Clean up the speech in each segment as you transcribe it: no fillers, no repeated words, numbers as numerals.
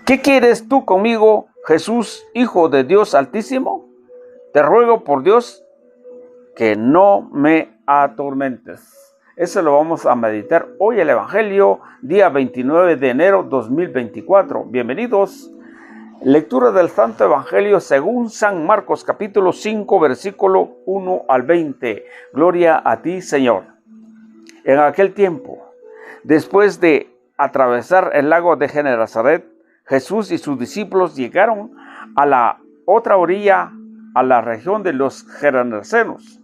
¿Qué quieres tú conmigo, Jesús, Hijo de Dios Altísimo? Te ruego por Dios que no me atormentes. Eso lo vamos a meditar hoy el Evangelio, día 29 de enero 2024. Bienvenidos. Lectura del Santo Evangelio según San Marcos, capítulo 5, versículo 1 al 20. Gloria a ti, Señor. En aquel tiempo, después de atravesar el lago de Genesaret, Jesús y sus discípulos llegaron a la otra orilla, a la región de los Gerasenos.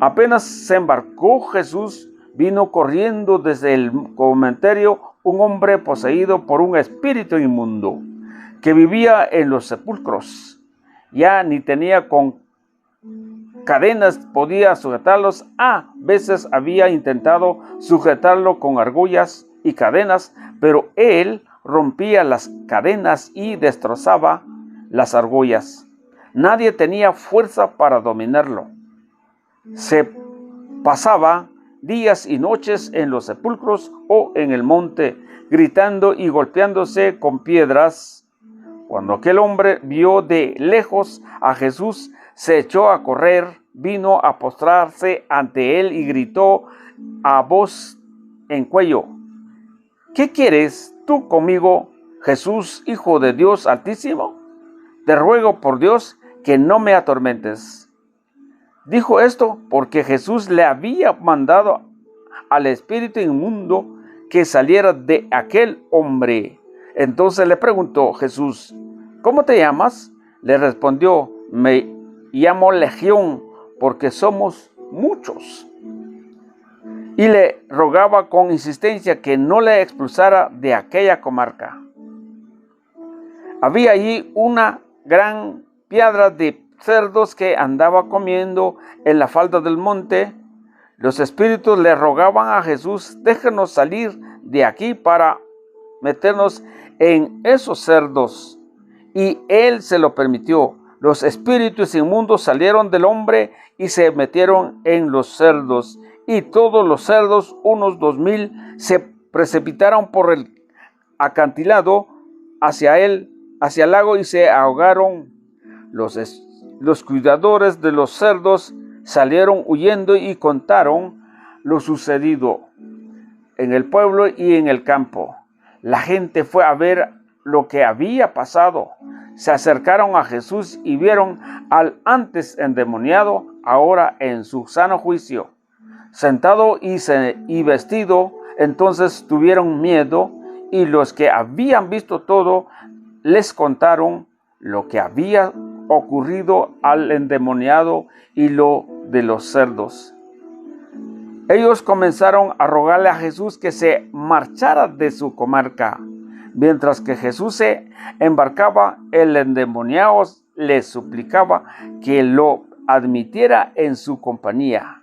Apenas se embarcó Jesús, vino corriendo desde el cementerio un hombre poseído por un espíritu inmundo, que vivía en los sepulcros. Ya ni tenía con cadenas podía sujetarlos. A veces había intentado sujetarlo con argollas y cadenas, pero él rompía las cadenas y destrozaba las argollas. Nadie tenía fuerza para dominarlo. Se pasaba días y noches en los sepulcros o en el monte, gritando y golpeándose con piedras. Cuando aquel hombre vio de lejos a Jesús, se echó a correr, vino a postrarse ante él y gritó a voz en cuello: ¿Qué quieres tú conmigo, Jesús, Hijo de Dios Altísimo? Te ruego por Dios que no me atormentes. Dijo esto porque Jesús le había mandado al espíritu inmundo que saliera de aquel hombre. Entonces le preguntó Jesús: ¿Cómo te llamas? Le respondió: Me llamo Legión, porque somos muchos. Y le rogaba con insistencia que no le expulsara de aquella comarca. Había allí una gran piedra de cerdos que andaba comiendo en la falda del monte. Los espíritus le rogaban a Jesús: déjanos salir de aquí para meternos en esos cerdos. Y él se lo permitió. Los espíritus inmundos salieron del hombre y se metieron en los cerdos. Y todos los cerdos, unos 2000, se precipitaron por el acantilado hacia el lago y se ahogaron. Los cuidadores de los cerdos salieron huyendo y contaron lo sucedido en el pueblo y en el campo. La gente fue a ver lo que había pasado. Se acercaron a Jesús y vieron al antes endemoniado, ahora en su sano juicio, sentado y vestido. Entonces tuvieron miedo, y los que habían visto todo les contaron lo que había ocurrido al endemoniado y lo de los cerdos. Ellos comenzaron a rogarle a Jesús que se marchara de su comarca. Mientras que Jesús se embarcaba, el endemoniado le suplicaba que lo admitiera en su compañía.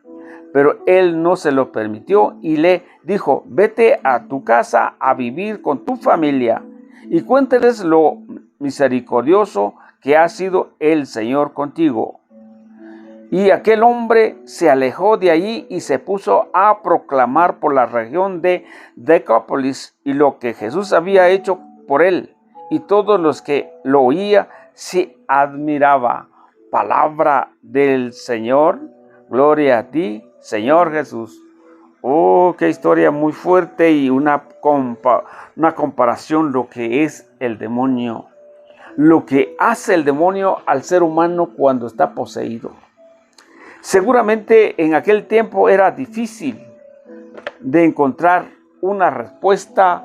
Pero él no se lo permitió y le dijo: vete a tu casa a vivir con tu familia y cuéntales lo misericordioso que ha sido el Señor contigo. Y aquel hombre se alejó de allí y se puso a proclamar por la región de Decápolis y lo que Jesús había hecho por él. Y todos los que lo oían se admiraban. Palabra del Señor. Gloria a ti, Señor Jesús. Oh, qué historia muy fuerte y una comparación lo que es el demonio. Lo que hace el demonio al ser humano cuando está poseído. Seguramente en aquel tiempo era difícil de encontrar una respuesta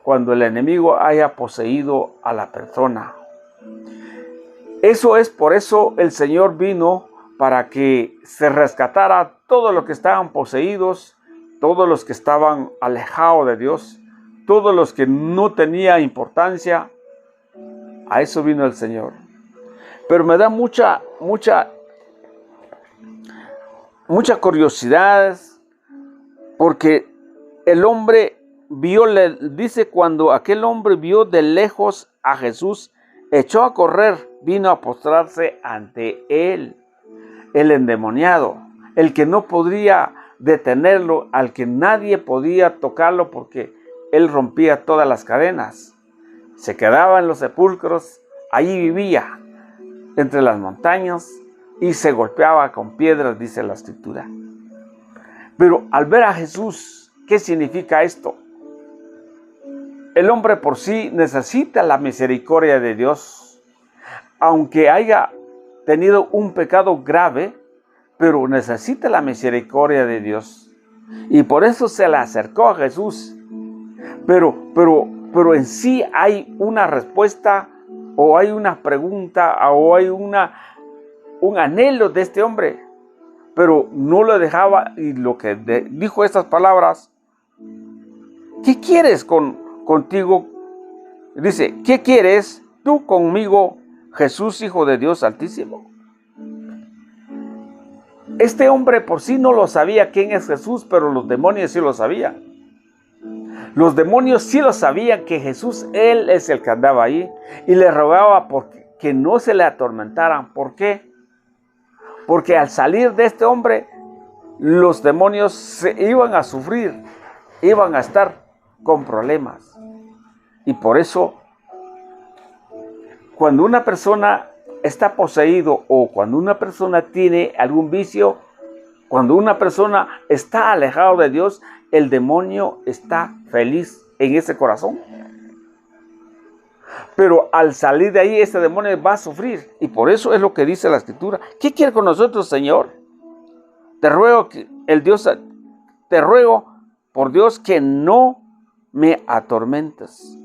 cuando el enemigo haya poseído a la persona. Por eso el Señor vino para que se rescatara a todos los que estaban poseídos, todos los que estaban alejados de Dios, todos los que no tenían importancia. A eso vino el Señor. Pero me da mucha curiosidad, porque el hombre dice, cuando aquel hombre vio de lejos a Jesús, echó a correr, vino a postrarse ante él. El endemoniado, el que no podría detenerlo, al que nadie podía tocarlo porque él rompía todas las cadenas. Se quedaba en los sepulcros, allí vivía, entre las montañas, y se golpeaba con piedras, dice la Escritura. Pero al ver a Jesús, ¿qué significa esto? El hombre por sí necesita la misericordia de Dios, aunque haya tenido un pecado grave, pero necesita la misericordia de Dios. Y por eso se le acercó a Jesús. Pero en sí hay una respuesta, o hay una pregunta, o hay un anhelo de este hombre. Pero no lo dejaba, y lo que dijo estas palabras: ¿qué quieres contigo? Dice: ¿qué quieres tú conmigo, Jesús, Hijo de Dios Altísimo? Este hombre por sí no lo sabía quién es Jesús, pero los demonios sí lo sabían. Los demonios sí lo sabían que Jesús, Él es el que andaba ahí, y le rogaba que no se le atormentaran. ¿Por qué? Porque al salir de este hombre, los demonios se iban a sufrir, iban a estar con problemas. Y por eso, cuando una persona está poseído, o cuando una persona tiene algún vicio, cuando una persona está alejado de Dios, el demonio está feliz en ese corazón. Pero al salir de ahí, este demonio va a sufrir. Y por eso es lo que dice la Escritura. ¿Qué quiere con nosotros, Señor? Te ruego por Dios que no me atormentes.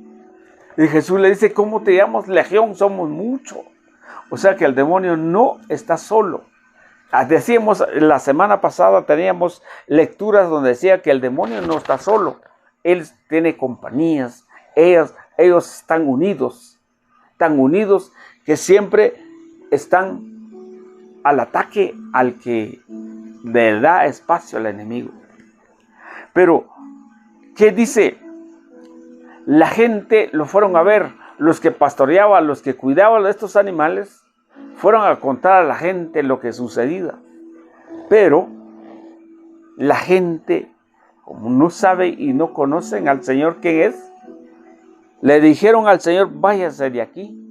Y Jesús le dice: ¿cómo te llamas? Legión, somos muchos. O sea que el demonio no está solo. Decíamos, la semana pasada teníamos lecturas donde decía que el demonio no está solo. Él tiene compañías. Ellos están unidos. Tan unidos que siempre están al ataque al que le da espacio al enemigo. Pero, ¿qué dice? La gente lo fueron a ver. Los que pastoreaban, los que cuidaban de estos animales, fueron a contar a la gente lo que sucedía. Pero la gente, como no sabe y no conocen al Señor quién es, le dijeron al Señor: váyase de aquí,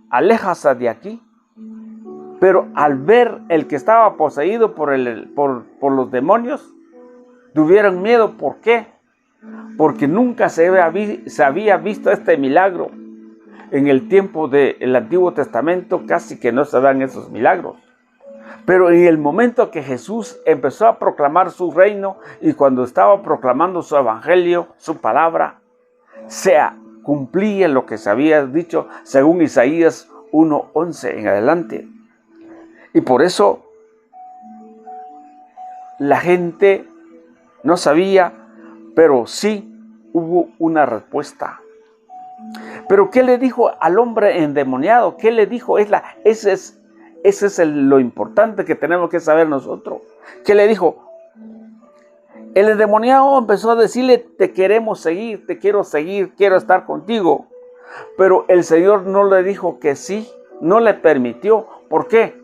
aléjase de aquí. Pero al ver el que estaba poseído por los demonios, tuvieron miedo. ¿Por qué? Porque nunca se había visto este milagro. En el tiempo del Antiguo Testamento casi que no se dan esos milagros. Pero en el momento que Jesús empezó a proclamar su reino, y cuando estaba proclamando su evangelio, su palabra, se cumplía lo que se había dicho según Isaías 1:11 en adelante. Y por eso la gente no sabía, pero sí hubo una respuesta. Pero ¿qué le dijo al hombre endemoniado? ¿Qué le dijo? Ese es lo importante que tenemos que saber nosotros. ¿Qué le dijo? El endemoniado empezó a decirle: te queremos seguir, te quiero seguir, quiero estar contigo. Pero el Señor no le dijo que sí, no le permitió. ¿Por qué?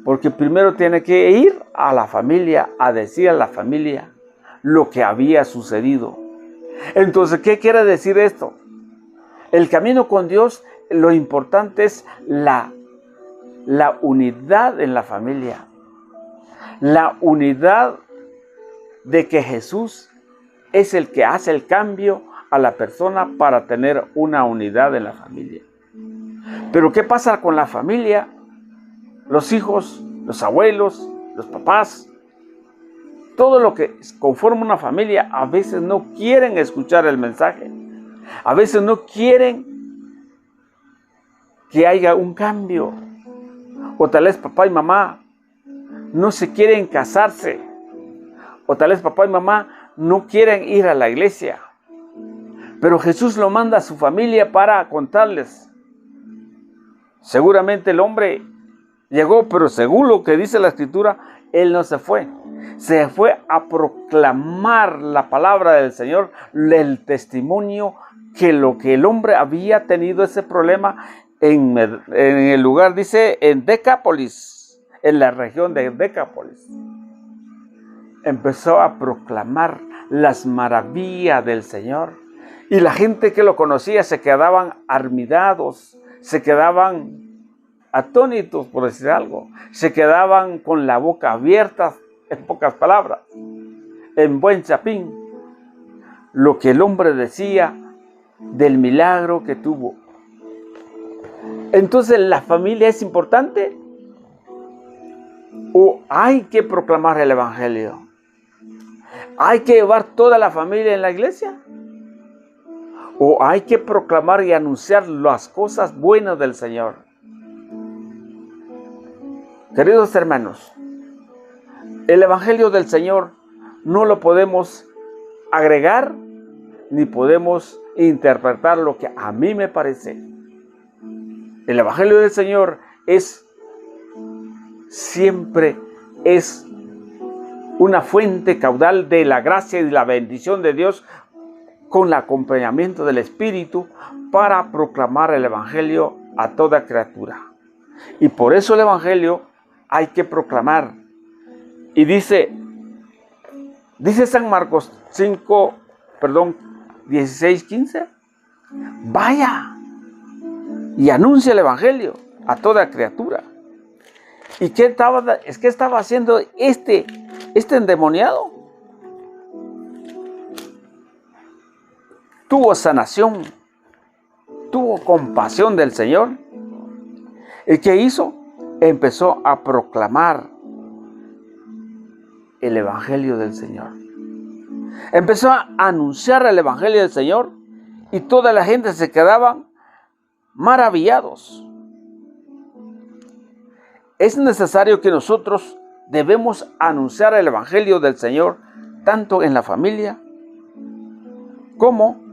Porque primero tiene que ir a la familia, a decir a la familia lo que había sucedido. Entonces, ¿qué quiere decir esto? El camino con Dios, lo importante es la unidad en la familia. La unidad de que Jesús es el que hace el cambio a la persona para tener una unidad en la familia. Pero ¿qué pasa con la familia? Los hijos, los abuelos, los papás, todo lo que conforma una familia, a veces no quieren escuchar el mensaje. A veces no quieren que haya un cambio. O tal vez papá y mamá no se quieren casarse. O tal vez papá y mamá no quieren ir a la iglesia. Pero Jesús lo manda a su familia para contarles. Seguramente el hombre llegó, pero según lo que dice la Escritura, él no se fue. Se fue a proclamar la palabra del Señor, el testimonio que lo que el hombre había tenido ese problema en el lugar, dice, en Decápolis, en la región de Decápolis. Empezó a proclamar las maravillas del Señor. Y la gente que lo conocía se quedaban admirados, se quedaban atónitos, por decir algo. Se quedaban con la boca abierta, en pocas palabras, en buen chapín, lo que el hombre decía del milagro que tuvo. Entonces, ¿la familia es importante? ¿O hay que proclamar el evangelio? ¿Hay que llevar toda la familia en la iglesia? ¿O hay que proclamar y anunciar las cosas buenas del Señor? Queridos hermanos, el evangelio del Señor no lo podemos agregar ni podemos interpretar lo que a mí me parece. El evangelio del Señor siempre es una fuente caudal de la gracia y la bendición de Dios, con el acompañamiento del Espíritu, para proclamar el evangelio a toda criatura. Y por eso el evangelio hay que proclamar. Y dice San Marcos 16:15, vaya y anuncia el evangelio a toda criatura. ¿Y qué estaba haciendo este endemoniado? Tuvo sanación, tuvo compasión del Señor. ¿Y qué hizo? Empezó a proclamar el evangelio del Señor. Empezó a anunciar el evangelio del Señor y toda la gente se quedaba maravillados. Es necesario que nosotros debemos anunciar el evangelio del Señor tanto en la familia como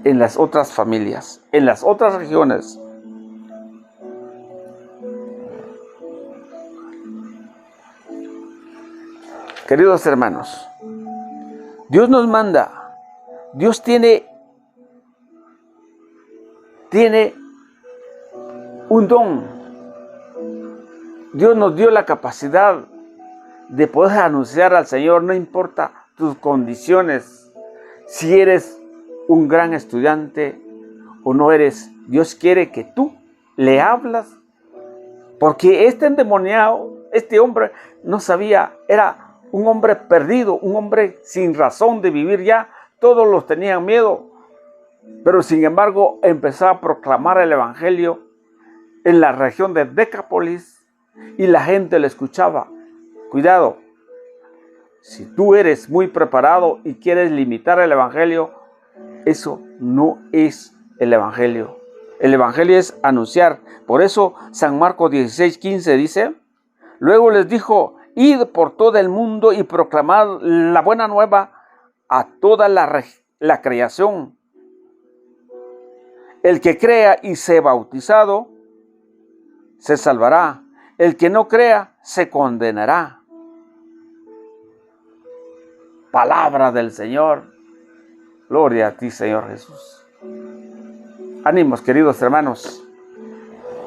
en las otras familias, en las otras regiones. Queridos hermanos, Dios nos manda, Dios tiene un don. Dios nos dio la capacidad de poder anunciar al Señor, no importa tus condiciones, si eres un gran estudiante o no eres. Dios quiere que tú le hablas, porque este endemoniado, este hombre no sabía, era un hombre perdido, un hombre sin razón de vivir ya. Todos los tenían miedo, pero sin embargo empezó a proclamar el evangelio en la región de Decápolis y la gente le escuchaba. Cuidado, si tú eres muy preparado y quieres limitar el evangelio, eso no es el evangelio. El evangelio es anunciar. Por eso San Marcos 16:15 dice, luego les dijo, id por todo el mundo y proclamad la buena nueva a toda la creación. El que crea y sea bautizado se salvará. El que no crea se condenará. Palabra del Señor. Gloria a ti, Señor Jesús. Ánimos, queridos hermanos.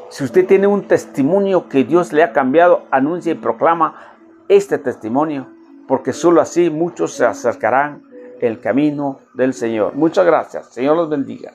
Si usted tiene un testimonio que Dios le ha cambiado, anuncia y proclama este testimonio, porque solo así muchos se acercarán el camino del Señor. Muchas gracias. Señor los bendiga.